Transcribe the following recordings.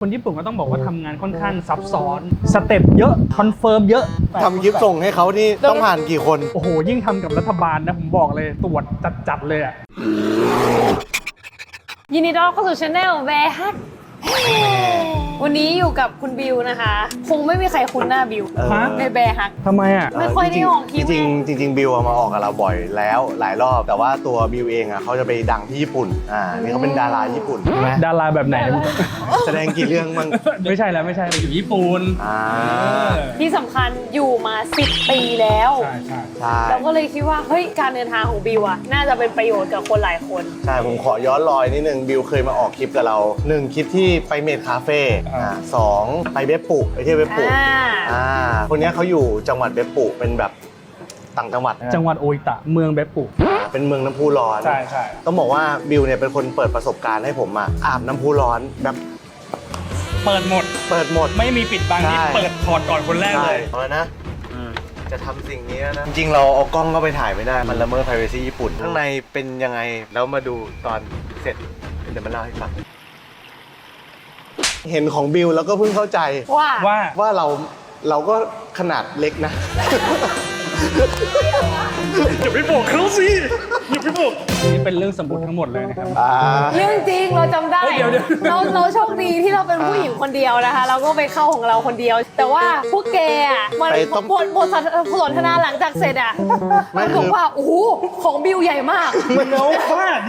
คนญี่ปุ่นก็ต้องบอกว่าทำงานค่อนข้างซับซ้อนสเต็ปเยอะคอนเฟิร์มเยอะทำคลิปส่งให้เขานี่ต้องผ่านกี่คน โอ้โหยิ่งทำกับรัฐบาลนะผมบอกเลยตรวจจัดเลยอ่ะยินดีต้อนรับเข้าสู่ช anel แวร์ฮักวันนี้อยู่กับคุณบิวนะคะ คงไม่มีใครคุ้นหน้าบิวในแบร์ฮัก ทำไมอ่ะ ไม่ค่อยได้ออกคลิป จริงบิวมาออกกับเราบ่อยแล้วหลายรอบแต่ว่าตัวบิวเองอ่ะเขาจะไปดังที่ญี่ปุ่นนี่เขาเป็นดาราญี่ปุ่นใช่ไหม ดาราแบบไหน แสดงกี่เรื่องมั้ง ไม่ใช่แล้วไม่ใช่อยู่ญี่ปุ่น ที่สำคัญอยู่มา10 ปีแล้ว ใช่ เราก็เลยคิดว่าเฮ้ยการเดินทางของบิวอะน่าจะเป็นประโยชน์กับคนหลายคน ใช่ผมขอย้อนรอยนิดนึงบิวเคยมาออกคลิปกับเรา1คลิปที่ไปเมดคาเฟ่2ไปเบปปุไปเที่ยวเบปปุคนนี้เขาอยู่จังหวัดเบปปุเป็นแบบต่างจังหวัด จังหวัดโออิตะเมืองเบปปุ เป็นเมืองน้ำพุร้อน ใช่ ต้องบอกว่าบิวเนี่ยเป็นคนเปิดประสบการณ์ให้ผมอาบน้ำพุร้อนแบบ เปิดหมดไม่มีปิดบังนี่เปิดถอดก่อนคนแรกเลย เอานะจะทำสิ่งนี้นะจริงๆเราเอากล้องเข้าไปถ่ายไม่ได้มันละเมิด privacy ญี่ปุ่นข้างในเป็นยังไงแล้วมาดูตอนเสร็จเดี๋ยวมาเล่าให้ฟังเห็นของบิวแล้วก็เพิ่งเข้าใจว่าเราก็ขนาดเล็กนะ อย่าไปบอกเขาสิอย่าไปบอกนี่เป็นเรื่องสมมติทั้งหมดเลยนะครับ เรื่องจริงเราจำได้ เดี๋ยว เราโชคดีที่เราเป็นผู้หญิงคนเดียวนะคะ เราก็ไปเข้าของเราคนเดียว แต่ว่าพวกแกอ่ะมันบทสนทนาหลังจากเสร็จอ่ะมันบอกว่าโอ้โหของบิวใหญ่มาก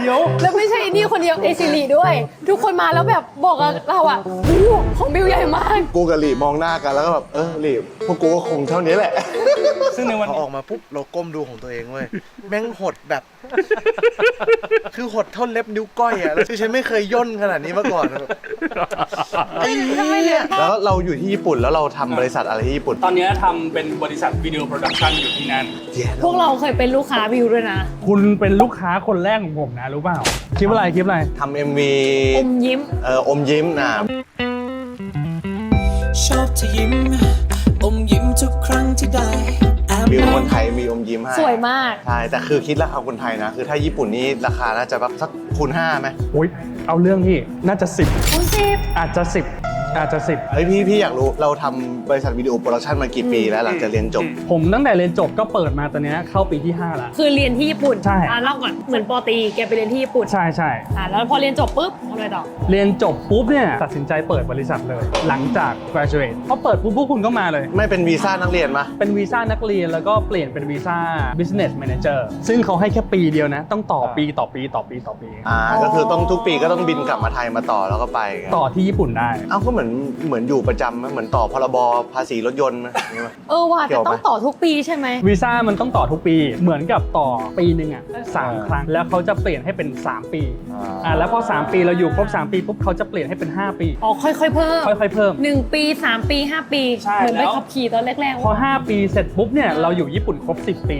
เดี๋ยวแล้วไม่ใช่นี่คนเดียวเอซิลีด้วย ทุกคนมาแล้วแบบบอกกับเราอ่ะโอ้โหของบิวใหญ่มาก กูกับหลีมองหน้ากันแล้วก็แบบหลีพวกกูก็คงเท่านี้แหละ ซึ่งในวัน พอออกมาปุ๊บเราก้มดูของตัวเองเว้ยแม่งหดแบบ คือหดเท่าเล็บนิ้วก้อยอะแล้วฉันไม่เคยย่นขนาดนี้มาก่อนไอ้เนี่ยแล้วเราอยู่ที่ญี่ปุ่นแล้วเราทำบริษัทอะไรที่ญี่ปุ่น ตอนนี้ทำเป็นบริษัทวิดีโอโปรดักชันอยู่ที่นั่น พวกเราเคยเป็นลูกค้าบิวด้วยนะ คุณเป็นลูกค้าคนแรกของผมนะรู้เปล่าคลิปอะไรทำ MV อมยิ้ม อมยิ้มนะ ชอบที่ยิ้มอมยิ้มทุกครั้งที่ได้แอบ บิวคนไทยมีอมยิ้มให้ สวยมาก ใช่แต่คือคิดราคาคนไทยนะคือถ้าญี่ปุ่นนี่ราคาน่าจะแบบสักคูณ5ไหม อุ๊ยเอาเรื่องที่น่าจะ10 คุณจิ๊บ อาจจะ10 เฮ้ยพี่อยากรู้เราทำบริษัทวิดีโอโปรดักชันมากี่ปีแล้วหลังจากเรียนจบ ผมตั้งแต่เรียนจบก็เปิดมาตอนนี้เข้าปีที่5แล้ว คือเรียนที่ญี่ปุ่น ใช่ เล่าก่อนเหมือนปอตรีแกไปเรียนที่ญี่ปุ่น ใช่ แล้วพอเรียนจบปุ๊บทำอะไรต่อ เรียนจบปุ๊บเนี่ยตัดสินใจเปิดบริษัทเลย หลังจาก graduate พอเปิดปุ๊บพวกคุณก็มาเลย ไม่เป็นวีซ่านักเรียนมะ เป็นวีซ่านักเรียนแล้วก็เปลี่ยนเป็นวีซ่า business manager ซึ่งเขาให้แค่ปีเดียวนะ ต้องต่อปีต่อปี ก็คือต้องทุกปีก็ต้องบินกลับมาไทยมาต่อแล้วก็ไป ต่อที่ญี่ปุ่นได้ เอ้าก็เหมือนอยู่ประจำไหมเหมือนต่อพรบภาษีรถยนต์ไหมอย่างงี้ไหม ว่า เกี่ จะ ยวไหม ต้องต่อทุกปีใช่ไหม วีซ่ามันต้องต่อทุกปีเหมือนกับต่อปีหนึ่งอ่ะ3 ครั้งแล้วเขาจะเปลี่ยนให้เป็น3 ปีแล้วพอ3 ปีเราอยู่ครบ3 ปีปุ๊บเขาจะเปลี่ยนให้เป็น5 ปี ค่อยๆเพิ่ม ค่อยๆเพิ่ม 1 ปี 3 ปี 5 ปี ใช่ เหมือนไป แล้ว ขับขี่ตอนแรก พอ5 ปีเสร็จปุ๊บเนี่ยเราอยู่ญี่ปุ่นครบ10 ปี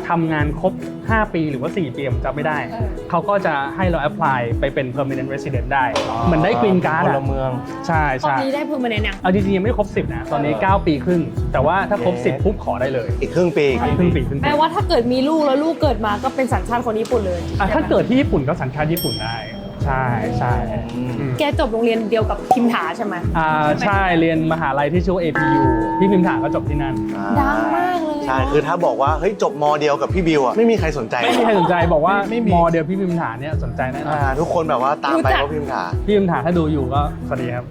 ทำงานครบ5 ปีหรือว่า4 ปีผมจำไม่ได้เขาก็จะให้เรา apply ไปเป็น permanent resident ได้เหมือนได้ green card พ อะ ลเมือง ใช่ ตอนนี้ได้เพิ่มมาในยัง เอาจริงๆยังไม่ครบ10นะตอนนี้9 ปีครึ่งแต่ว่าถ้าครบ10ปุ๊บขอได้เลย อีกครึ่งปี ครึ่งปี แปลว่าถ้าเกิดมีลูกแล้วลูกเกิดมาก็เป็นสัญชาติคนญี่ปุ่นเลย ถ้าเกิดที่ญี่ปุ่นก็สัญชาติญี่ปุ่นได้ใช่ แกจบโรงเรียนเดียวกับพิมถาใช่ไหม ใช่เรียนมหาลัยที่ชื่อว่า APU พี่พิมถาก็จบที่นั่น ดังมากเลย ใช่คือถ้าบอกว่าเฮ้ยจบมเดียวกับพี่บิวอ่ะไม่มีใครสนใจ ไม่มีใครสนใจบอกว่ามอเดียวพี่พิมถาเนี่ยสนใจแน่นอน ทุกคนแบบว่าตามไปเพราะพิมพ์ถา พี่พิมถาถ้าดูอยู่ก็สวัสดีครับ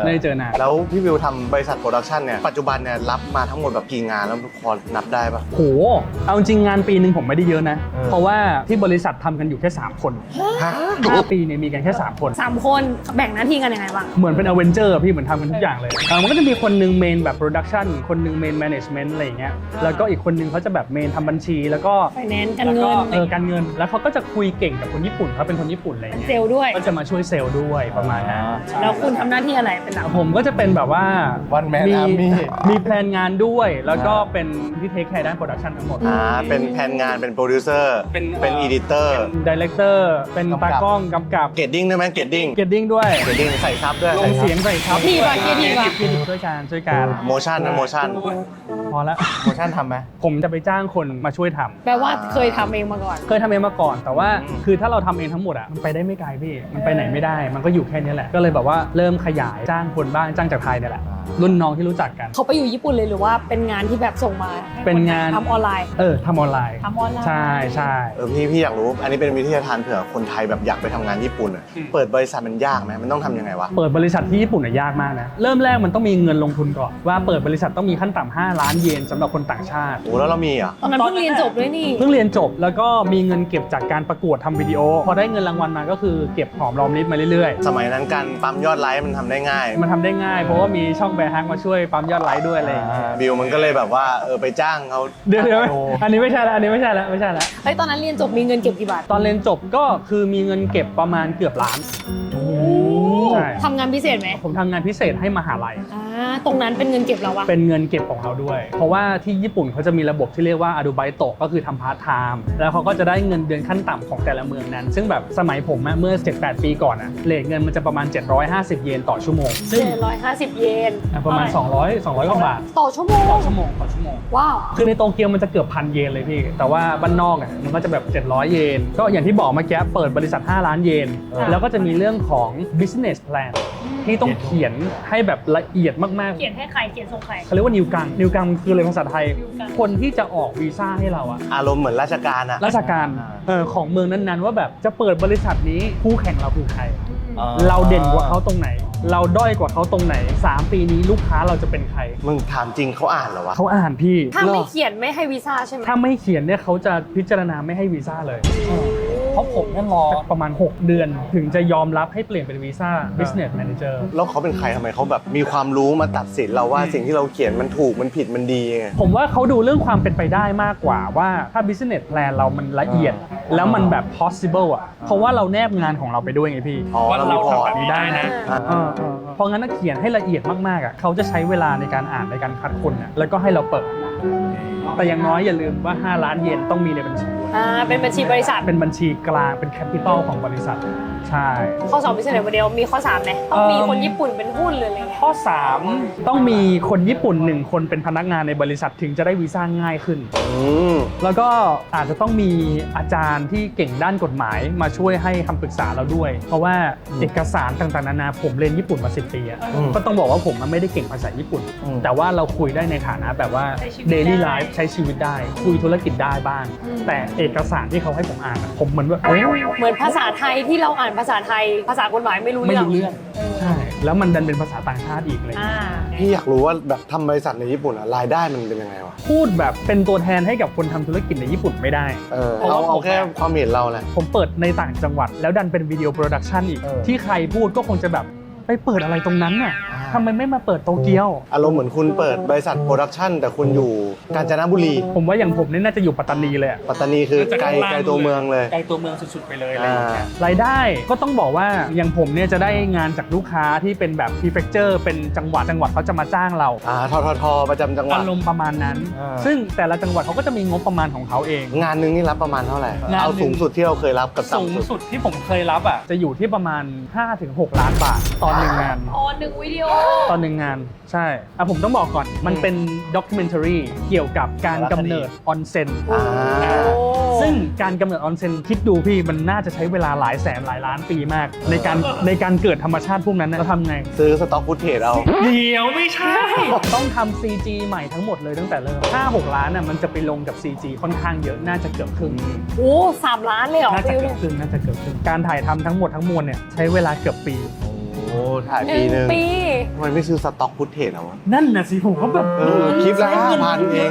ไม่ได้เจอนาน แล้วพี่บิวทำบริษัทโปรดักชันเนี่ยปัจจุบันเนี่ยรับมาทั้งหมดแบบกี่งานแล้วพอนับได้ปะ โหเอาจริงงานปีหนึ่งผมไม่ได้เยอะนะเพราะว่าที่บริษัททำกันอยู่แค่3 คน5 ปีเนี่ยมีกันแค่3 คน 3 คนแบ่งหน้าที่กันยังไงบ้าง เหมือนเป็นอเวนเจอร์พี่เหมือนทำกันทุกอย่างเลยมันก็จะมีคนหนึ่งเมนแบบโปรดักชันคนหนึ่งเมนแมネจเมนต์อะไรอย่างเงี้ยแล้วก็อีกคนหนึ่งเขาจะแบบเมนทำบัญชีแล้วก็ finance การเงิน การเงินแล้วเขาก็จะคุยเก่งกับคนญี่ปุ่นเขาเป็นคนญี่ปุ่นอะไรอย่างเงี้ย เซลล์ด้วย ก็จะมาช่วยเซลล์ด้วยประมาณนั้น แล้วคุณทำหน้าที่อะไรเป็นหลัก ผมก็จะเป็นแบบว่า One man มี army มีแพลนงานด้วยแล้วก็เป็นที่เทคแคร์ด้านโปรดักชันทั้งหมด เป็นแผนงานเป็นโปรดิวเซอร์ เป็นอีดิเตอร์ ดีเลกเตอร์เป็นตากล้องกำกับ เกตติ้งได้ไหมเกตติ้ง เกตติ้งด้วย เกตติ้งใส่ซับด้วย ลงเสียงใส่ครับ ดีป่ะเกียร์ดีป่ะ เครดิตช่วยกัน โมชั่นนะโมชั่น พอแล้ว โมชั่นทำไหม ผมจะไปจ้างคนมาช่วยทำ แปลว่าเคยทำเองมาก่อน เคยทำเองมาก่อนแต่ว่าคือถ้าเราทำเองทั้งหมดอ่ะมันไปได้ไม่ไกลพี่มันไปไหนไม่ได้มันก็อยู่แค่นี้แหละก็เลยแบบว่าเริ่มข ขยายจ้างคนบ้างจ้างจากไทยเนี่ยแหละรุ่นน้องที่รู้จักกัน เขาไปอยู่ญี่ปุ่นเลยหรือว่าเป็นงานที่แบบส่งมาให้ เป็นงาน ทำออนไลน์ ทำออนไลน์ ทำออนไลน์ ใช่ใช่ พี่อยากรู้อันนี้เป็นวิทยาทานเผื่อคนไทยแบบอยากไปทำงานญี่ปุ่นอ่ะเปิดบริษัทมันยากไหมมันต้องทำยังไงวะ เปิดบริษัทที่ญี่ปุ่นยากมากนะเริ่มแรกมันต้องมีเงินลงทุนก่อนว่าเปิดบริษัทต้องมีขั้นต่ำ5 ล้านเยนสำหรับคนต่างชาติ โอ้แล้วเรามีอ่ะ ตอนนั้นเพิ่งเรียนจบด้วยนี่ เพิ่งเรียนจบแล้วก็มีเงินเก็บจากการประกวดทำวิดีโอพอได้เงินรางวัลมาก็คือเก็บหอมรอมริบมาเรื่อยๆ สมัยนั้นการปั๊มยอดไลค์มันทำได้ง่าย มันทำได้ง่ายเพราะว่ามีช่องแบร์ฮักมาช่วยปั๊มยอดไลค์ด้วยอะไรอย่างเงี้ย บิวมันก็เลยแบบว่าไปจ้างเขา เดี๋ยว โอ้ อันนี้ไม่ใช่แล้วอันนี้ไม่ใช่แล้วไม่ใช่แล้ว เฮ้ยตอนนั้นเรียนจบมีเงินเก็บกี่บาท ตอนเรียนจบก็คือมีเงินเก็บประมาณเกือบล้านใช่ ทำงานพิเศษไหม ผมทำงานพิเศษให้มหาลัย ตรงนั้นเป็นเงินเก็บเราวะ เป็นเงินเก็บของเราด้วย เพราะว่าที่ญี่ปุ่นเขาจะมีระบบที่เรียกว่าอาดูไบโตะก็คือทำพาร์ทไทม์แล้วเขาก็จะได้เงินเดือนขั้นต่ำของแต่ละเมืองนั้น ซึ่งแบบสมัยผมอะเมื่อ 7-8 ปีก่อนอะเรทเงินมันจะประมาณ 750 เยนต่อชั่วโมงซึ่ง 750 เยน ประมาณ 200กว่าบาท ต่อชั่วโมง ต่อชั่วโมงต่อชั่วโมง ว้าว คือในโตเกียวมันจะเกือบ1,000 เยนเลยพี่ แต่ว่าบ้านนอกอ่ะมันก็จะแบบ700 เยน ก็อย่างที่บอกเมื่อกี้เปิดบริษัท5 ล้านเยน แล้วก็จะมีเรื่องของ business plan ที่ต้องเขียนให้แบบละเอียดมากๆ เขียนให้ใครเขียนส่งใคร เขาเรียกว่านิวกังนิวกังคืออะไรภาษาไทย นิวกัง คนที่จะออกวีซ่าให้เราอะ อารมณ์เหมือนราชการอะ ราชการของเมืองนั้นๆว่าแบบจะเปิดบริษัทนี้คู่แข่งเราคือใคร เราเด่นกว่าเขาตรงไหน เราด้อยกว่าเขาตรงไหน 3 ปีนี้ลูกค้าเราจะเป็นใคร มึงถามจริงเขาอ่านเหรอวะ เขาอ่านพี่ ถ้าไม่เขียนไม่ให้วีซ่าใช่ไหม ถ้าไม่เขียนเนี่ยเขาจะพิจารณาไม่ให้วีซ่าเลย เพราะผมเนี่ยรอประมาณ 6 เดือน ถึงจะยอมรับให้เปลี่ยนเป็นวีซ่า business manager แล้วเขาเป็นใครทำไมเขาแบบมีความรู้มาตัดสินเราว่าสิ่งที่เราเขียนมันถูกมันผิดมันดีไง ผมว่าเขาดูเรื่องความเป็นไปได้มากกว่าว่าถ้า business plan เรามันละเอียด แล้วมันแบบ possible อ่ะ เพราะว่าเราแนบงานของเราไปด้วยไงพี่ อ๋อ ว่าเรา เรามีพอร์ต ทำแบบนี้ได้นะ อ่า เพราะงั้นถ้าเขียนให้ละเอียดมากๆอ่ะเขาจะใช้เวลาในการอ่านในการคัดคนอ่ะแล้วก็ให้เราเปิด แต่อย่างน้อยอย่าลืมว่า 5 ล้านเยนต้องมีในบัญชี เป็นบัญชีบริษัท เป็นบัญชีกลางเป็นแคปิตอลของบริษัทใช่ ข้อ2 business model มีข้อ3ไหมต้องมีคนญี่ปุ่นเป็นหุ้นหรืออะไรเงี้ย ข้อ 3 ต้องมีคนญี่ปุ่น 1 คนเป็นพนักงานในบริษัทถึงจะได้วีซ่าง่ายขึ้น แล้วก็อาจจะต้องมีอาจารย์ที่เก่งด้านกฎหมายมาช่วยให้คำปรึกษาเราด้วย เพราะว่าเอกสารต่างๆนานาผมเรียนญี่ปุ่นมา10 ปีอะก็ต้องบอกว่าผมไม่ได้เก่งภาษาญี่ปุ่น แต่ว่าเราคุยได้ในฐานะแบบว่า daily life ใช้ชีวิตได้ คุยธุรกิจได้บ้าง แต่เอกสารที่เขาให้ผมอ่านอะผมเหมือนว่าเอ้ย เหมือนภาษาไทยที่เราอ่านภาษาไทย ภาษากฎหมายไม่รู้ ไม่ เรื่อง รู้เรื่องใช่แล้วมันดันเป็นภาษาต่างชาติอีกเลย พี่อยากรู้ว่าแบบทำบริษัทในญี่ปุ่นอะรายได้มันเป็นยังไงวะ พูดแบบเป็นตัวแทนให้กับคนทำธุรกิจในญี่ปุ่นไม่ได้ เอาแค่ความเห็นเราแหละ ผมเปิดในต่างจังหวัดแล้วดันเป็นวิดีโอโปรดักชันอีก ที่ใครพูดก็คงจะแบบไปเปิดอะไรตรงนั้นน่ะทำไมไม่มาเปิดโตเกียว อารมณ์เหมือนคุณเปิดบริษัทโปรดักชั่นแต่คุณอยู่กาญจนบุรี ผมว่าอย่างผมนี่น่าจะอยู่ปัตตานีเลยอะ ปัตตานีคือไกลตัวเมืองเลย ไกลตัวเมืองสุดๆไปเลยอะไรอย่างเงี้ยรายได้ก็ต้องบอกว่าอย่างผมเนี่ยจะได้งานจากลูกค้าที่เป็นแบบพรีเฟกเจอร์เป็นจังหวัดเขาจะมาจ้างเรา ทประจำจังหวัด อารมณ์ประมาณนั้น ซึ่งแต่ละจังหวัดเขาก็จะมีงบประมาณของเขาเอง งานหนึงนี่รับประมาณเท่าไหร่ งานหนึ่ง เอาสูงสุดที่เราเคยรับกับ สูง ต่ำสุด สุดที่ผมเคยรับอ่ะจะอยู่ที่ประมาณ 5-6 ล้านบาทต่อหนึ่งงาน 1 วิดีโอ ตอนหนึ่งงานใช่ผมต้องบอกก่อนมันเป็นด็อกิเมนทารีเกี่ยวกับการกำเนิดออนเซ็นซึ่งการกำเนิดออนเซ็นคิดดูพี่มันน่าจะใช้เวลาหลายแสนหลายล้านปีมาก ในการเกิดธรรมชาติพวกนั้นนะเราทำไง ซื้อสต็อกฟุตเทจเอา เดี๋ยวไม่ใช่ ต้องทำ CG ใหม่ทั้งหมดเลยตั้งแต่เริ่ม5-6 ล้านน่ะมันจะไปลงกับ CG ค่อนข้างเยอะน่าจะเกือบครึ่ง โอ้3 ล้านเลยเหรอ น่าจะ ฟิว เกือบครึ่งน่าจะเกือบครึ่งการถ่ายทำทั้งหมดทั้งมวลเนี่ยใช้เวลาเกือบปี โอ้ถ่ายปีหนึง 1 ปี ทำไมไม่ซื้อสต็อกฟุตเทจเอาวะ นั่นน่ะสิผมก็แบบ คลิปละ5,000เอง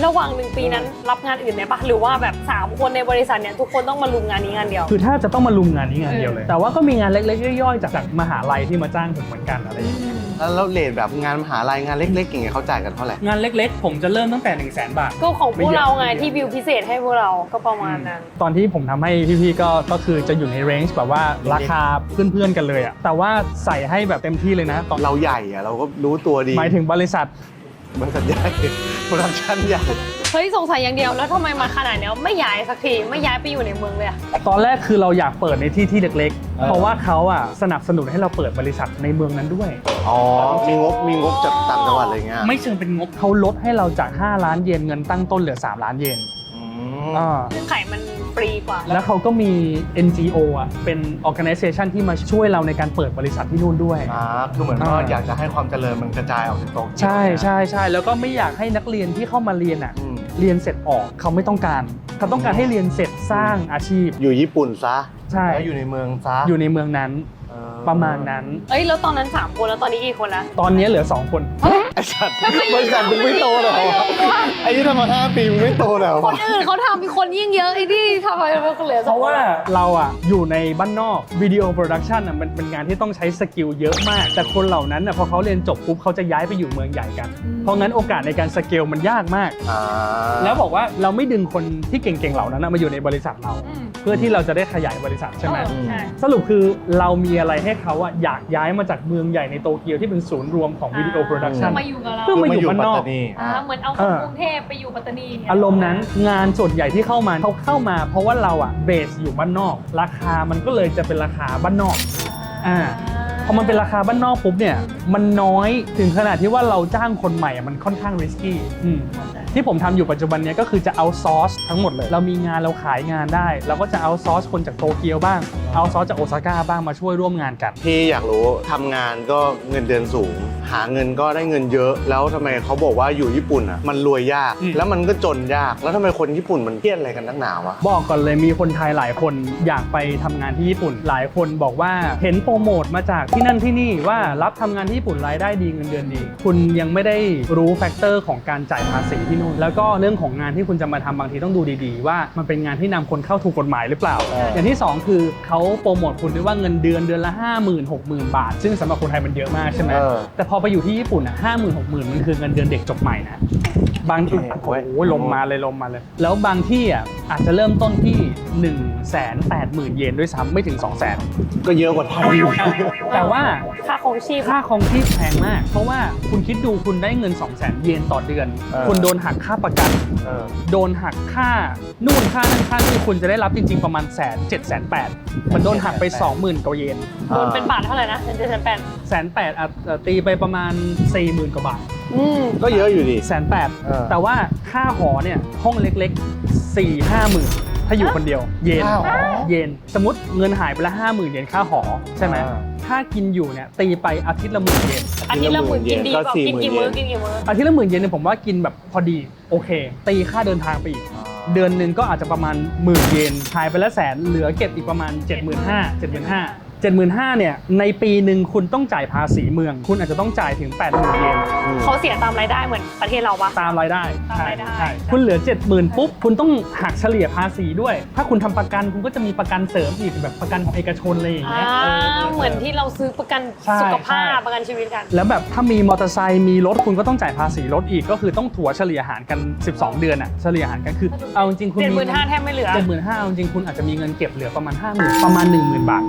ระหว่าง1 ปีนั้นรับงานอื่นไหมปะหรือว่าแบบ3 คนในบริษัทเนี่ยทุกคนต้องมาลุมงานนี้งานเดียว คือถ้าจะต้องมาลุมงานนี้งานเดียวเลย แต่ว่าก็มีงานเล็กๆย่อยๆจากมหาลัยที่มาจ้างผมเหมือนกันอะไรอย่างเงี้ย แล้วเรทแบบงานมหาลัยงานเล็กๆอย่างเงี้ยเขาจ่ายกันเท่าไหร่ งานเล็กๆ ผมจะเริ่มตั้งแต่ 100,000 บาท ก็ของพวกเราไงที่วิวพิเศษให้พวกเราก็ประมาณนั้น ตอนที่ผมทำให้พี่ๆก็คือจะอยู่ในเรนจ์แบบว่าราคาเพื่อนๆกันเลยอะแต่ว่าใส่ให้แบบเต็มที่เลยนะตอน เราใหญ่อะเราก็รู้ตัวดี หมายถึงบริษัท บริษัทใหญ่ โปรดักชั่นใหญ่ เฮ้ยสงสัยอย่างเดียวแล้วทำไมมาขนาดเนี้ยไม่ย้ายสักทีไม่ย้ายไปอยู่ในเมืองเลยอะ ตอนแรกคือเราอยากเปิดในที่เล็กๆ เพราะว่าเขาอะสนับสนุนให้เราเปิดบริษัทในเมืองนั้นด้วย อ๋อ มีงบจากต่างจังหวัดอะไรเงี้ย ไม่เชิงเป็นงบเขาลดให้เราจาก5 ล้านเยนเงินตั้งต้นเหลือ3 ล้านเยน ซึ่งไข่มัน ฟรีกว่า แล้วเขาก็มี NGO อ่ะเป็น organization ที่มาช่วยเราในการเปิดบริษัทที่นู่นด้วย คือเหมือนว่าอยากจะให้ความเจริญมันกระจายออกถึงโตเกียว ใช่ใช่ใช่แล้วก็ไม่อยากให้นักเรียนที่เข้ามาเรียนอ่ะเรียนเสร็จออกเขาไม่ต้องการเขาต้องการให้เรียนเสร็จสร้างอาชีพ อยู่ญี่ปุ่นซะ ใช่ แล้วอยู่ในเมืองซะ อยู่ในเมืองนั้นประมาณนั้น เอ้ยแล้วตอนนั้น3คนแล้วตอนนี้กี่คนละ ตอนนี้เหลือ2 คน ไอ้สัตว์บริษัทมึงไม่โตเลยไอ้ที่ทำมา5 ปีมึงไม่โตแล้ว คนอื่นเขาทำมีคนยิ่งเยอะไอ้ที่ทำอะไรมันเหลือ เพราะว่าเราอ่ะอยู่ในบ้านนอกวิดีโอโปรดักชันอ่ะมันเป็นงานที่ต้องใช้สกิลเยอะมาก แต่คนเหล่านั้นอ่ะพอเขาเรียนจบปุ๊บเขาจะย้ายไปอยู่เมืองใหญ่กัน เพราะงั้นโอกาสในการสเกลมันยากมาก แล้วบอกว่าเราไม่ดึงคนที่เก่งๆเหล่านั้นนะมาอยู่ในบริษัทเรา เพื่อที่เราจะได้ขยายบริษัทใช่ไหม ใช่ สรุปคือเรามีอะไรให้เขาอ่ะอยากย้ายมาจากเมืองใหญ่ในโตเกียวที่เป็นศูนย์รวมของวิดีโอโปรดักชัน มาอยู่กับเรา เพื่อมาอยู่บ้านนอก เหมือนเอาคนกรุงเทพไปอยู่ปัตตานี อารมณ์นั้นงานส่วนใหญ่ที่เข้ามาเขาเข้ามาเพราะว่าเราอ่ะเบสอยู่บ้านนอก ราคามันก็เลยจะเป็นราคาบ้านนอกพอมันเป็นราคาบ้านนอกปุ๊บเนี่ยมันน้อยถึงขนาดที่ว่าเราจ้างคนใหม่มันค่อนข้างริสกี้ที่ผมทำอยู่ปัจจุบันเนี้ยก็คือจะเอาซอร์สทั้งหมดเลยเรามีงานเราขายงานได้เราก็จะเอาซอร์สคนจากโตเกียวบ้างเอาซอร์สจากโอซาก้าบ้างมาช่วยร่วมงานกัน พี่อยากรู้ทำงานก็เงินเดือนสูง หาเงินก็ได้เงินเยอะ แล้วทำไมเขาบอกว่าอยู่ญี่ปุ่นอ่ะมันรวยยาก แล้วมันก็จนยากแล้วทำไมคนญี่ปุ่นมันเครียดอะไรกันนักหนาวะ บอกก่อนเลยมีคนไทยหลายคนอยากไปทำงานที่ญี่ปุ่นหลายคนบอกว่าเห็นโปรโมทมาจากที่นั่นที่นี่ว่ารับทำงานที่ญี่ปุ่นรายได้ดีเงินเดือนดี คุณยังไม่ได้รู้แฟกเตอร์ของการจ่ายภาษีที่นู่นแล้วก็เรื่องของงานที่คุณจะมาทำบางทีต้องดูดีๆว่ามันเป็นงานที่นำคนเข้าถูกกฎหมายหรือเปล่า อย่างที่2คือเขาโปรโมทคุณด้วยว่าเงินเดือนละ 50,000 60,000 บาท ซึ่งสำหรับคนไทยมันเยอะมากใช่ไหมแต่พอไปอยู่ที่ญี่ปุ่นอ่ะ 50,000 60,000 มันคือเงินเดือนเด็กจบใหม่นะบางที่โอ้โหลมมาเลยแล้วบางที่อ่ะอาจจะเริ่มต้นที่ 180,000 เยนด้วยซ้ำไม่ถึง 200,000 ก็เยอะกว่าไทย แต่ว่า ค่าของชีพ ค่าครองชีพแพงมาก เพราะว่าคุณคิดดูคุณได้เงิน 200,000 เยนต่อเดือน คุณโดนหักค่าประกันโดนหักค่านู่นค่านั่นค่านี่คุณจะได้รับจริงๆประมาณ107,800,000มันโดนหักไป 20,000 กว่าเยน โดนเป็นบาทเท่าไหร่นะ1,800,000 108,000ตีไปประมาณ 40,000 กว่าบาท ก็เยอะอยู่ดิ 108,000แต่ว่าค่าหอเนี่ยห้องเล็กๆ 4-5 หมื่นถ้าอยู่คนเดียวเยน เยนสมมติเงินหายไปละ 50,000 เยนค่าหอใช่ไหมถ้ากินอยู่เนี่ยตีไปอาทิตย์ละ10,000 เยน อาทิตย์ละหมื่นกินดีกว่ากินกี่มื้อ อาทิตย์ละ10,000 เยนเนี่ยผมว่ากินแบบพอดีโอเคตีค่าเดินทางไปอีกเดือนหนึ่งก็อาจจะประมาณ10,000 เยนหายไปละ100,000เหลือเก็บอีกประมาณ 75,000 เนี่ยในปีหนึ่งคุณต้องจ่ายภาษีเมืองคุณอาจจะต้องจ่ายถึง 80,000 เยน เขาเสียตามรายได้เหมือนประเทศเราปะ ตามรายได้ ตามรายได้ ใช่คุณเหลือ 70,000 ปุ๊บคุณต้องหักเฉลี่ยภาษีด้วย ถ้าคุณทำประกันคุณก็จะมีประกันเสริมอีกแบบประกันของเอกชนอะไรอย่างเงี้ย เหมือนที่เราซื้อประกัน ใช่ สุขภาพ ใช่ ประกันชีวิตกัน แล้วแบบถ้ามีมอเตอร์ไซค์มีรถคุณก็ต้องจ่ายภาษีรถอีกก็คือต้องถัวเฉลี่ยหารกัน 12 เดือนอะเฉลี่ยหารกันคือเอาจริงๆคุณมี 75,000แทบไม่เหลือ 75,000เอาจริงๆคุณอาจจะมีเงินเก็บเหลือประมาณ 50,000 ประมาณ 10,000 บาท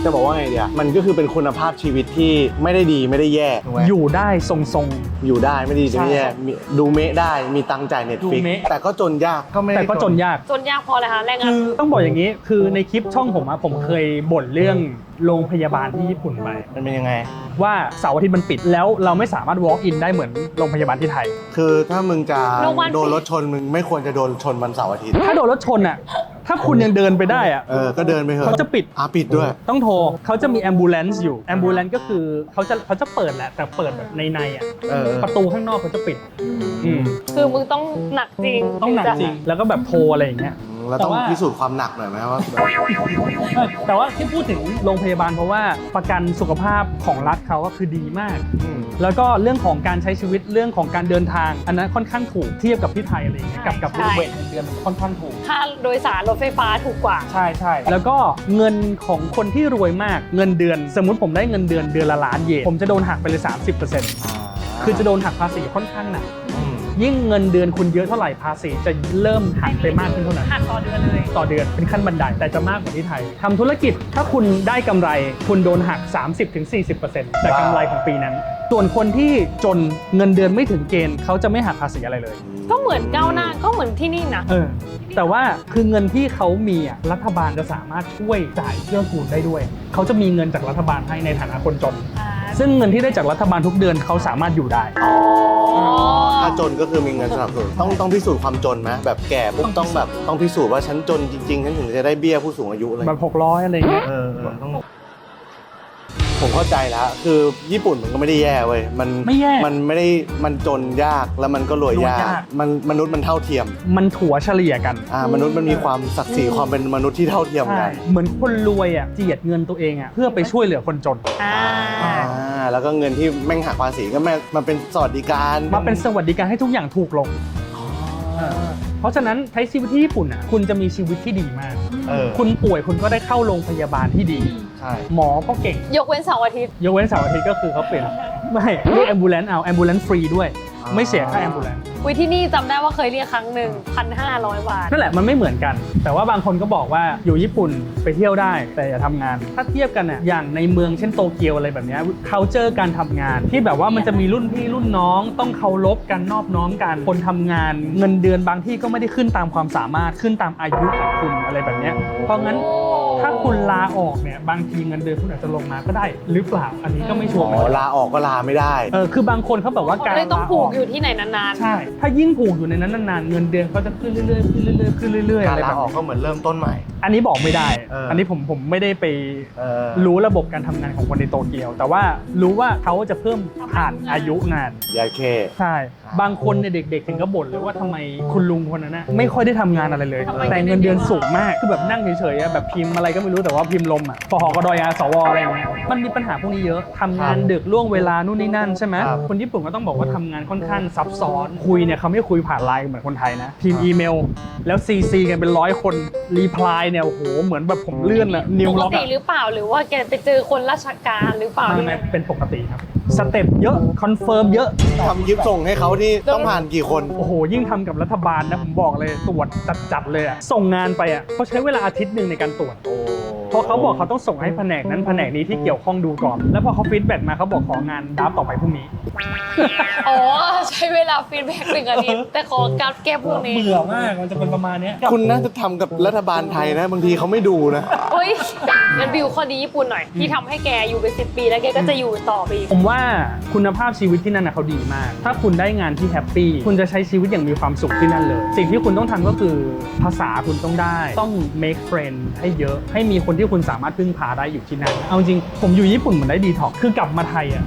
จะบอกว่าไงเดียมันก็คือเป็นคุณภาพชีวิตที่ไม่ได้ดีไม่ได้แย่ถูกไหม อยู่ได้ทรง อยู่ได้ไม่ดีไม่แย่ ใช่ ดูเมะได้มีตังค์จ่ายเน็ตฟิก ดูเมะ แต่ก็จนยากก็ไม่ ๆ แต่ก็จนยาก จนยากพอเลยค่ะแรงงาน คือต้องบอกอย่างนี้คือในคลิปช่องผมอะผมเคยบ่นเรื่องโรงพยาบาลที่ญี่ปุ่นไป มันเป็นยังไง ว่าเสาร์อาทิตย์มันปิดแล้วเราไม่สามารถ walk in ได้เหมือนโรงพยาบาลที่ไทย คือถ้ามึงจะ โรงพยาบาล โดนรถชนมึงไม่ควรจะโดนชนวันเสาร์อาทิตย์ ถ้าโดนรถชนอ่ะถ้าคุณยังเดินไปได้อ่ะ ก็เดินไปเถอะ เขาจะปิด ปิดด้วย ต้องโทรเขาจะมี ambulance อยู่ ambulance ก็คือเขาจะเปิดแหละแต่เปิดแบบในอ่ะประตูข้างนอกเขาจะปิดม คือมึงต้องหนักจริง ต้องหนักจริงแล้วก็แบบโทรอะไรอย่างเงี้ย แล้วต้องพิสูจน์ความหนักหน่อยไหมว่า แต่ว่าที่พูดถึงโรงพยาบาลเพราะว่าประกันสุขภาพของรัฐเขาก็คือดีมาก แล้วก็เรื่องของการใช้ชีวิตเรื่องของการเดินทางอันนั้นค่อนข้างถูกเทียบกับที่ไทยอะไรอย่างเงี้ยกับเวทเงินเดือนมันค่อนข้างถูก ค่าโดยสารรถไฟฟ้าถูกกว่า ใช่ใช่แล้วก็เงินของคนที่รวยมากเงินเดือนสมมุติผมได้เงินเดือนเดือนละล้านเยนผมจะโดนหักไปเลย 30%คือจะโดนหักภาษีค่อนข้างหนักยิ่งเงินเดือนคุณเยอะเท่าไหร่ภาษีจะเริ่มหักไปมากขึ้นเท่านั้น หักต่อเดือนเลย ต่อเดือนเป็นขั้นบันไดแต่จะมากกว่าที่ไทยทำธุรกิจถ้าคุณได้กำไรคุณโดนหัก 30-40% จากกำไรของปีนั้น ส่วนคนที่จนเงินเดือนไม่ถึงเกณฑ์เขาจะไม่หักภาษีอะไรเลย ก็เหมือนก้าวหน้าก็เหมือนที่นี่นะ แต่ว่าคือเงินที่เขามีอ่ะรัฐบาลจะสามารถช่วยจ่ายเพื่อกูลได้ด้วยเขาจะมีเงินจากรัฐบาลให้ในฐานะคนจน ซึ่งเงินที่ได้จากรัฐบาลทุกเดือนเขาสามารถอยู่ได้ ถ้าจนก็คือมีเงินสนับสนุนต้องพิสูจน์ความจนไหมแบบแก่ปุ๊บต้องพิสูจน์ว่าฉันจนจริงๆฉันถึงจะได้เบี้ยผู้สูงอายุอะไร แบบ600อะไรเงี้ย ต้องผมเข้าใจแล้วคือญี่ปุ่นมันก็ไม่ได้แย่เว้ยมัน ไม่แย่ มันไม่ได้มันจนยากแล้วมันก็รวยยากมันมนุษย์มันเท่าเทียม มันถัวเฉลี่ยกัน มนุษย์มันมีความศักดิ์ศรีความเป็นมนุษย์ที่เท่าเทียมกัน เหมือนคนรวยอ่ะเจียดเงินตัวเองอ่ะเพื่อไปช่วยเหลือคนจน แล้วก็เงินที่แม่งหักภาษีก็แม่งมันเป็นสวัสดิการ มาเป็นสวัสดิการให้ทุกอย่างถูกลงเพราะฉะนั้นใช้ชีวิตที่ญี่ปุ่นอ่ะคุณจะมีชีวิตที่ดีมาก คุณป่วยคุณก็ได้เข้าโรงพยาบาลที่ดี ใช่ หมอก็เก่ง ยกเว้นเสาร์อาทิตย์ ยกเว้นเสาร์อาทิตย์ก็คือเขาเป็นไม่เรียกแอมบูเลนซ์เอาแอมบูเลนซ์ฟรีด้วยไม่เสียค่าแอมบูเลนซ์ วิที่นี่จำได้ว่าเคยเรียกครั้งหนึ่ง1,500 บาท นั่นแหละมันไม่เหมือนกัน แต่ว่าบางคนก็บอกว่าอยู่ญี่ปุ่นไปเที่ยวได้แต่อย่าทำงาน ถ้าเทียบกันอ่ะอย่างในเมืองเช่นโตเกียวอะไรแบบเนี้ย culture การทำงานที่แบบว่ามันจะมีรุ่นพี่รุ่นน้องต้องเคารพกันนอบน้อมกันคนทำงานเงินเดือนบางที่ก็ไม่ได้ขึ้นตามความสามารถขึ้นตามอายุของคุณอะไรแบบเนี้ยเพราะงั้นถ้าคุณลาออกเนี่ยบางทีเงินเดือนคุณอาจจะลงมาก็ได้หรือเปล่าอันนี้ก็ไม่ชัวร์เหมือนกัน ลาออกก็ลาไม่ได้ คือบางคนเขาบอกว่าการ เลยต้อง ลา ผู อก อก อยู่ที่ไหนนาน ใช่ถ้ายิ่งผูกอยู่ในนั้นนานๆเงินเดือนเขาจะขึ้นเรื่อยๆขึ้นเรื่อยๆขึ้นเรื่อยๆ กา อะ ร ไร ลา แบบ ออก นี้ ก็เหมือนเริ่มต้นใหม่ อันนี้บอกไม่ได้ อั นนี้ผมไม่ได้ไป รู้ระบบการทำงานของคนในโตเกียว แต่ว่ารู้ว่าเขาจะเพิ่มผ่านอายุงาน ยายเค ใช่ บางคนเนี่ยเด็กๆถึงก็บ่นเลยว่าทำไมคุณลุงคนนั้นนะไม่ค่อยได้ทำงานอะไรเลย แต่เงินเดือนสูงมาก คือแบบนั่งเฉยๆอะแบบพิมพ์อะไรก็ไม่รู้แต่ว่าพิมพ์ลมอ่ะปหกดยสวอะไรอย่างเงี้ย มันมีปัญหาพวกนี้เยอะทำงานดึกล่วงเวลานู่นนี่นั่นใช่ไหม ครับ คนญี่ปุ่นก็ต้องบอกว่าทำงานค่อนข้างซับซ้อน คุยเนี่ยเขาไม่คุยผ่านไลน์เหมือนคนไทยนะ พิมพ์อีเมล แล้วซีกันเป็น100 คนรีプライเนี่ยโอ้โหเหมือนแบบผมเลื่อนละนิ ๆ ว ปก ล็อก ติหรือเปล่าหรือว่าแกไปเจอคนราชการหรือเปล่า ไม่เป็นปกติครับสเต็ปเยอะคอนเฟิร์มเยอะ ทำยิปส่งให้เขาที่ต้องผ่านกี่คน โอ้โห ยิ่งทำกับรัฐบาลนะผมบอกเลยตรวจจัดๆเลยอะส่งงานไปอะเขาใช้เวลาอาทิตย์หนึ่งในการตรวจเพราะเขาบอกเขาต้องส่งให้แผนกนั้นแผนกนี้ที่เกี่ยวข้องดูก่อน แล้วพอเขาฟีดแบ็กมาเขาบอกของานดับต่อไปพรุ่งนี้ อ๋อใช้เวลาฟีดแบ็ก1 อาทิตย์แต่ขอการแก้พวกนี้ เบื่อมากมันจะเป็นประมาณเนี้ย คุณน่าจะทำกับรัฐบาลไทยนะ บางทีเขาไม่ดูนะ เฮ้ยงั้นบิวข้อดีญี่ปุ่นหน่อยที่ทำให้แกอยู่ไป10 ปีแล้วแกก็จะอยู่ต่อไปอีก ผมว่าคุณภาพชีวิตที่นั่นนะเขาดีมาก ถ้าคุณได้งานที่แฮปปี้คุณจะใช้ชีวิตอย่างมีความสุขที่นั่นเลย สิ่งที่คุณต้องทำก็คือภาษาคุณต้องได้ต้อง make friend ให้เยอะให้มีคนที่คุณสามารถพึ่งพาได้อยู่ที่นั่นเอาจริงผมอยู่ญี่ปุ่นเหมือนได้ดีท็อกคือกลับมาไทยอ่ะ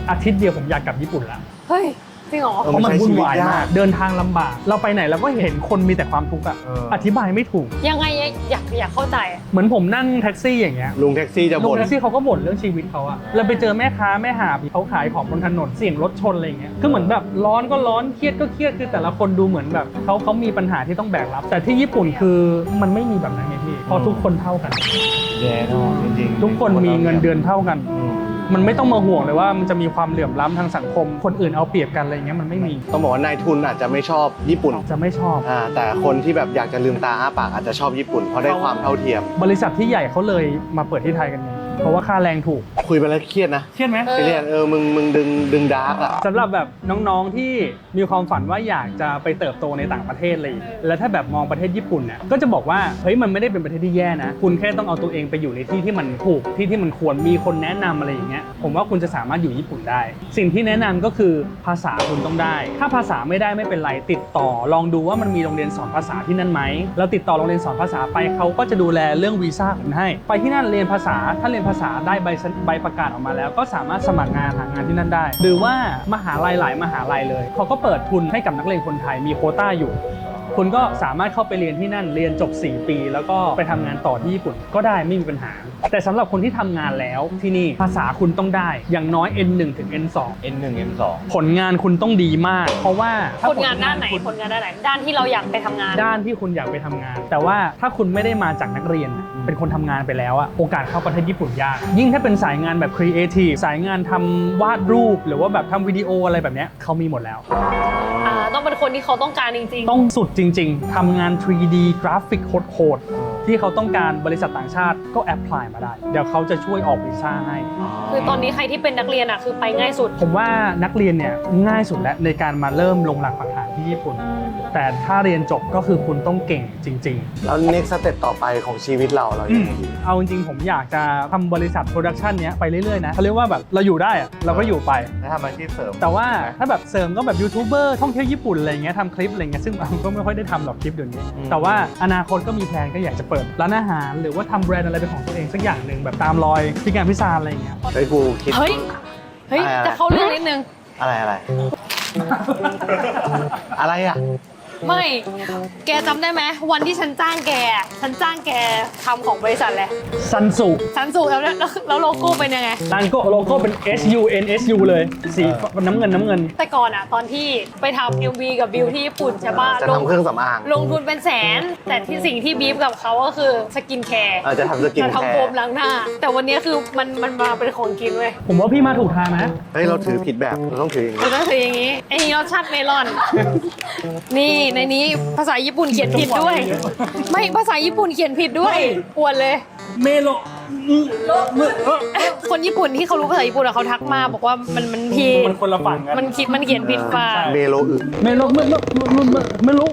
อาทิตย์เดียวผมอยากกลับญี่ปุ่นละ เฮ้ยจริงเหรอ เออ เพราะมันวุ่นวาย ใช้ชีวิตยาม าก กเดินทางลำบากเราไปไหนเราก็เห็นคนมีแต่ความทุกข์อ่ะ อธิบายไม่ถูก ยังไงอยากเข้าใจอะ เหมือนผมนั่งแท็กซี่อย่างเงี้ย ลุงแท็กซี่จะ ลุง บ่น แท็กซี่เขาก็บ่นเรื่องชีวิตเขาอะเราไปเจอแม่ค้าแม่หาบเขาขายของบนถนนเสี่ยงรถชนอะไรอย่างเงี้ยคือเหมือนแบบร้อนก็ร้อนเครียดก็เครียดคือแต่ละคนดูเหมือนแบบเขามีปัญหาที่ต้องแบกรับ แต่ที่ญี่ปุ่นคือมันไม่มีแบบนั้นไงพี่เพราะทุกคนเท่ากัน แย่เนอะจริงๆ ทุกคนมีเงินเดือนเท่ากัน มันไม่ต้องมาห่วงเลยว่ามันจะมีความเหลื่อมล้ำทางสังคม คนอื่นเอาเปรียบกันอะไรเงี้ยมันไม่มี ต้องบอกว่านายทุนอาจจะไม่ชอบญี่ปุ่น จะไม่ชอบ แต่คนที่แบบอยากจะลืมตาอ้าปากอาจจะชอบญี่ปุ่นเพราะได้ความเท่าเทียม บริษัทที่ใหญ่เขาเลยมาเปิดที่ไทยกันไงเพราะว่าค่าแรงถูก คุยไปแล้วเครียดนะ เครียดไหม เครียดมึงดึงดาร์กอ่ะ สำหรับแบบน้องๆที่มีความฝันว่าอยากจะไปเติบโตในต่างประเทศเลยแล้วถ้าแบบมองประเทศญี่ปุ่นเนี่ยก็จะบอกว่าเฮ้ยมันไม่ได้เป็นประเทศที่แย่นะคุณแค่ต้องเอาตัวเองไปอยู่ในที่ที่มันถูกที่มันควรมีคนแนะนำอะไรอย่างเงี้ยผมว่าคุณจะสามารถอยู่ญี่ปุ่นได้ สิ่งที่แนะนำก็คือภาษาคุณต้องได้ ถ้าภาษาไม่ได้ไม่เป็นไรติดต่อลองดูว่ามันมีโรงเรียนสอนภาษาที่นั่นไหมแล้วติดต่อโรงเรียนสอนภาษาไปเขาก็จะดูแลเรื่องวีซ่าคุณให้ไปที่นั่นเรียนภาษาถ้าเรียนภาษาได้ใบประกาศออกมาแล้วก็สามารถสมัครงานหางานที่นั่นได้ หรือว่ามหาลัยหลายมหาลัยเลยเขาก็เปิดทุนให้กับนักเรียนคนไทยมีโควต้าอยู่ คุณก็สามารถเข้าไปเรียนที่นั่นเรียนจบ4 ปีแล้วก็ไปทำงานต่อที่ญี่ปุ่นก็ได้ไม่มีปัญหา แต่สำหรับคนที่ทำงานแล้วที่นี่ภาษาคุณต้องได้อย่างน้อย N1 ถึง N2 N1 N2 ผลงานคุณต้องดีมาก เพราะว่าถ้ ผลงานด้านไหน คุณ ผลงานด้านไหนด้านที่เราอยากไปทำงาน ด้านที่คุณอยากไปทำงาน แต่ว่าถ้าคุณไม่ได้มาจากนักเรียนเป็นคนทำงานไปแล้วอะโอกาสเข้าประเทศญี่ปุ่นยากยิ่งถ้าเป็นสายงานแบบครีเอทีฟสายงานทำวาดรูปหรือว่าแบบทำวิดีโออะไรแบบเนี้ยเขามีหมดแล้ว ต้องเป็นคนที่เขาต้องการจริงๆ ต้องสุดจริงๆ ทำงาน 3D กราฟิกโหดๆ ที่เขาต้องการบริษัทต่างชาติก็แอพพลายมาได้ เดี๋ยวเขาจะช่วยออกวีซ่าให้ คือตอนนี้ใครที่เป็นนักเรียนคือไปง่ายสุด ผมว่านักเรียนเนี่ยง่ายสุดแล้วในการมาเริ่มลงหลักปักฐานที่ ที่ญี่ปุ่น แต่ถ้าเรียนจบก็คือคุณต้องเก่งจริง แล้ว next step ต่อไปของชีวิตเรายังไงดี ๆ เอาจริงๆผมอยากจะทำบริษัทโปรดักชันเนี้ยไปเรื่อยๆนะเขาเรียกว่าแบบเราอยู่ได้อะเราก็อยู่ไป แล้วทำอาชีพเสริม แต่ว่าถ้าแบบเสริมก็แบบยูทูบเบอร์ท่องเที่ยวญี่ปุ่นอะไรเงี้ยทำคลิปอะไรเงี้ยซึ่งผมก็ไม่ค่อยได้ทำหรอกคลิปเดี๋ยวนี้ แต่ว่าอนาคตก็มีแพลนก็อยากจะเปิดร้านอาหารหรือว่าทำแบรนด์อะไรเป็นของตัวเองสักอย่างหนึ่งแบบตามรอยพี่การพิซานอะไรเงี้ย เฮ้ยกูคิด เฮ้ย อะไร จะเข้าเรื่องนิดนึง อะไรอะไรอ่ะ ไม่ แกจำได้ไหมวันที่ฉันจ้างแกทำของบริษัทแหละ ซันสุ ฉันสูแล้วโลโก้เป็นยังไง โลโก้เป็น SUNSU เลยสีน้ำเงิน แต่ก่อนอะตอนที่ไปทำ MV กับบิวที่ญี่ปุ่นใช่ป่ะ จะทำเครื่องสำอาง ลงทุนเป็นแสน แต่ที่สิ่งที่บีฟกับเขาก็คือสกินแคร์ จะทำสกิน จะ แค ทำโฟม ร์ ล้างหน้า แต่วันนี้คือมันมาเป็นของกินเว้ย ผมว่าพี่มาถูกทางนะ เฮ้ยเราถือผิดแบบเราต้องถืออย่างนี้ มันก็คืออย่างนี้ไอ้นี่รสชาติเมลอน นี่ในนี้ภาษาญี่ปุ่นเขียนผิดด้วย ไม่ภาษาญี่ปุ่นเขียนผิดด้วยอวดเลย เมโล คนญี่ปุ่นที่เขารู้ภาษาญี่ปุ่นอะเขาทักมาบอกว่ามันผิด มันคนละฝั่งกัน มันเขียนผิดฝ่า เมโลอึ ไม่รู้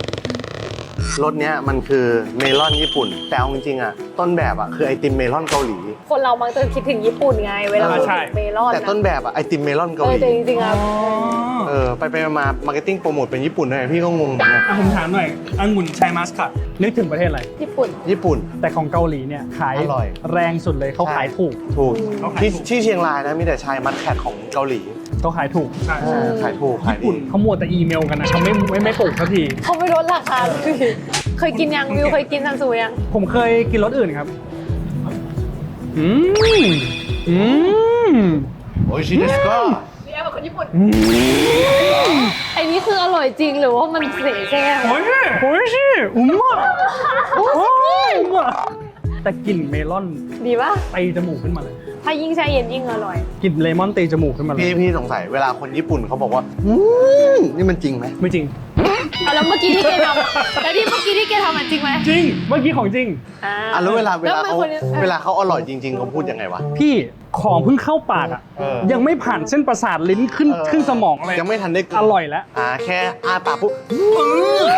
รสเนี้ยมันคือเมลอนญี่ปุ่น แต่เอาจริงๆอ่ะต้นแบบอ่ะคือไอติมเมลอนเกาหลี คนเรามักจะคิดถึงญี่ปุ่นไงเวลาพูด ใช่ ถึงเมลอน แต่ต้นแบบอ่ะไอติมเมลอนเกาหลี แต่จริงๆอะ ไปมามาร์เก็ตติ้งโปรโมทเป็นญี่ปุ่นด้วยพี่ก็งงเหมือนกัน ผมถามหน่อยองุ่นชายมัสคัตนึกถึงประเทศอะไร ญี่ปุ่น ญี่ปุ่น แต่ของเกาหลีเนี่ยขาย อร่อย แรงสุดเลยเขาขายถูก ถูก เขาขาย ที่ ถูก ที่เชียงรายนะมีแต่ชายมัดแคทของเกาหลี เขาขายถูก ขายถูกขาย ญี่ ดี ปุ่นเขามัวแต่อีเมลกันนะเขาไม่ปลูกสักที เขาไม่ลดราคาเลยเคยกินยังวิวเคยกินซันซูยัง ผมเคยกินรสอื่นครับอืม โอ้ยชิเดสก็ ไอ้นี่คืออร่อยจริงหรือว่ามันเสแสร้ง โอ้ยชิแต่กลิ่นเมลอน ดีป่ะ ตีจมูกขึ้นมาเลย ถ้ายิ่งแช่เย็นยิ่งอร่อย กลิ่นเลมอนตีจมูกขึ้นมาเลย พี่สงสัยเวลาคนญี่ปุ่นเขาบอกว่านี่มันจริงไหม ไม่จริง อ่ะแล้วเมื่อกี้ที่แกทำแล้วที่เมื่อกี้ที่แกทำมันจริงไหม จริง เมื่อกี้ของจริง แล้วเวลา แล้ว เขา คนนี้ เวลาเขาอร่อยจริง ๆเขาพูดยังไงวะ พี่ของเพิ่งเข้าปากอ่ะ ยังไม่ผ่านเส้นประสาทลิ้นขึ้นสมองเลย ยังไม่ทันได้กิน อร่อยแล้ว แค่อ้าปากปุ๊บ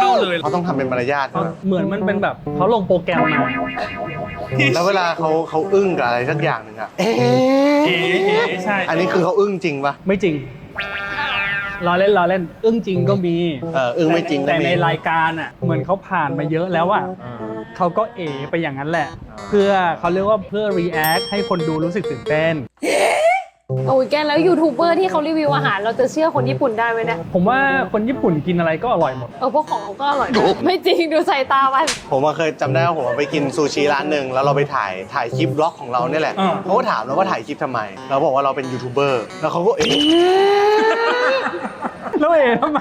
เข้าเลย เขาต้องทำเป็นมารยาทใช่ไหม เหมือนมันเป็นแบบเขาลงโปรแกรมมา แล้วเวลาเขาอึ้งกับอะไรสักอย่างหนึ่งอะใช่ อันนี้คือเขาอึ้งจริงปะ ไม่จริงล้อเล่นอึ้งจริงก็มี อึ้งไม่จริงก็ แต่ มี ในรายการอ่ะเหมือนเขาผ่านมาเยอะแล้วอ่ะเขาก็ไปอย่างนั้นแหละ เพื่อเขาเรียกว่าเพื่อ react ให้คนดูรู้สึกตื่นเต้น โอ้ยแกแล้วยูทูบเบอร์ที่เขารีวิวอาหารเราจะเชื่อคนญี่ปุ่นได้ไหมเนี่ย ผมว่าคนญี่ปุ่นกินอะไรก็อร่อยหมด พวกของเขาก็อร่อยนะไม่จริงดูสายตามัน ผมเคยจำได้ว่าผมไปกินซูชิร้านหนึ่งแล้วเราไปถ่ายคลิปบล็อกของเราเนี่ยแหละ อ่า เขาก็ถามเราว่าถ่ายคลิปทำไมเราบอกว่าเราเป็นยูทูบเบอร์แล้วเขาก็แล้วทำไม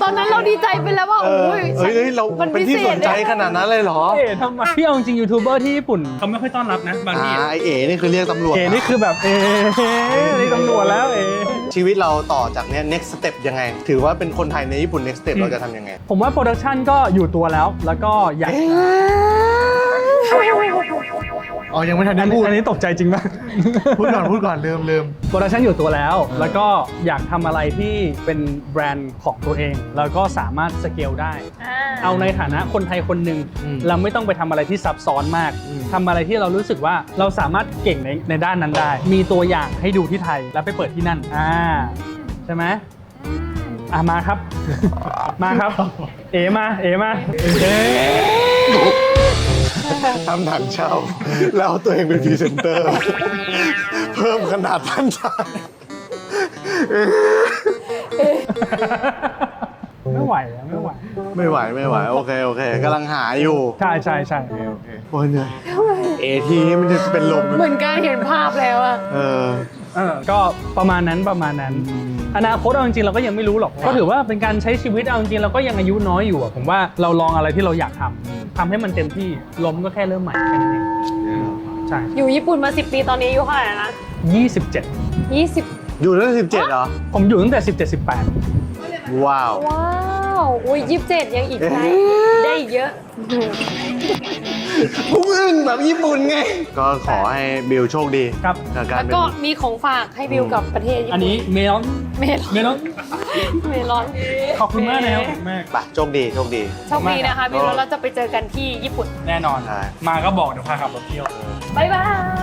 ตอนนั้นเราดีใจไปแล้วว่าโอ้ย เฮ้ยเรา มัน เป็นที่สนใจขนาดนั้นเลยเหรอ ทำไมพี่เอาจริงยูทูบเบอร์ที่ญี่ปุ่นเขาไม่ค่อยต้อนรับนะบางที ไอเอ๋นี่คือเรียกตำรวจ นี่คือแบบนี่ตำรวจแล้ว ชีวิตเราต่อจากเนี้ย next step ยังไง ถือว่าเป็นคนไทยในญี่ปุ่น next step เราจะทำยังไง ผมว่าโปรดักชันก็อยู่ตัวแล้ว แล้วก็อยาก อ๋อยังไม่ทันได้พูด อันนี้ตกใจจริงป่ะ พูดก่อนลืม โปรดักชันอยู่ตัวแล้ว แล้วก็อยากทำอะไรที่เป็นแบรนด์ของตัวเอง แล้วก็สามารถสเกลได้ เอาในฐานะคนไทยคนหนึ่งเราไม่ต้องไปทำอะไรที่ซับซ้อนมากทำอะไรที่เรารู้สึกว่าเราสามารถเก่งในด้านนั้นได้ มีตัวอย่างให้ดูที่ไทยแล้วไปเปิดที่นั่นใช่ไหมมาครับ มาครับ เอมาทำถังเช่าแล้วเอาตัวเองเป็นพรีเซนเตอร์ เพิ่มขนาดท่านชาย ไม่ไหว ไม่ไหวโอเคกำลังหาอยู่ ใช่โอ้ยเหนื่อยทีนี้มันจะเป็นลม เหมือนการเห็นภาพแล้วอะ ก็ประมาณนั้นอนาคตเอาจริงๆเราก็ยังไม่รู้หรอกก็ถือว่าเป็นการใช้ชีวิตเอาจริงๆเราก็ยังอายุน้อยอยู่ผมว่าเราลองอะไรที่เราอยากทำให้มันเต็มที่ล้มก็แค่เริ่มใหม่แค่นั้นเองใช่ อยู่ญี่ปุ่นมา10 ปีตอนนี้อายุเท่าไหร่แล้วนะ 27 20 อยู่ตั้ง17เหรอ ผมอยู่ตั้งแต่17-18 ว้าว อุ้ย27ยังอีกได้อีกเยอะ พุ่งอึ้งแบบญี่ปุ่นไงก็ขอให้บิลโชคดี ครับ กับการ แล้ว เป็น ก็มีของฝากให้บิวกับประเทศญี่ปุ่น อันนี้เมลอน เมลอน ขอบคุณมากนะครับขอบคุณมาก ไปโชคดีโชคดี โชคดีนะคะพี่รถเราจะไปเจอกันที่ญี่ปุ่น แน่นอน ใช่ มาก็บอกเดี๋ยวพาขับรถเที่ยว บ๊ายบาย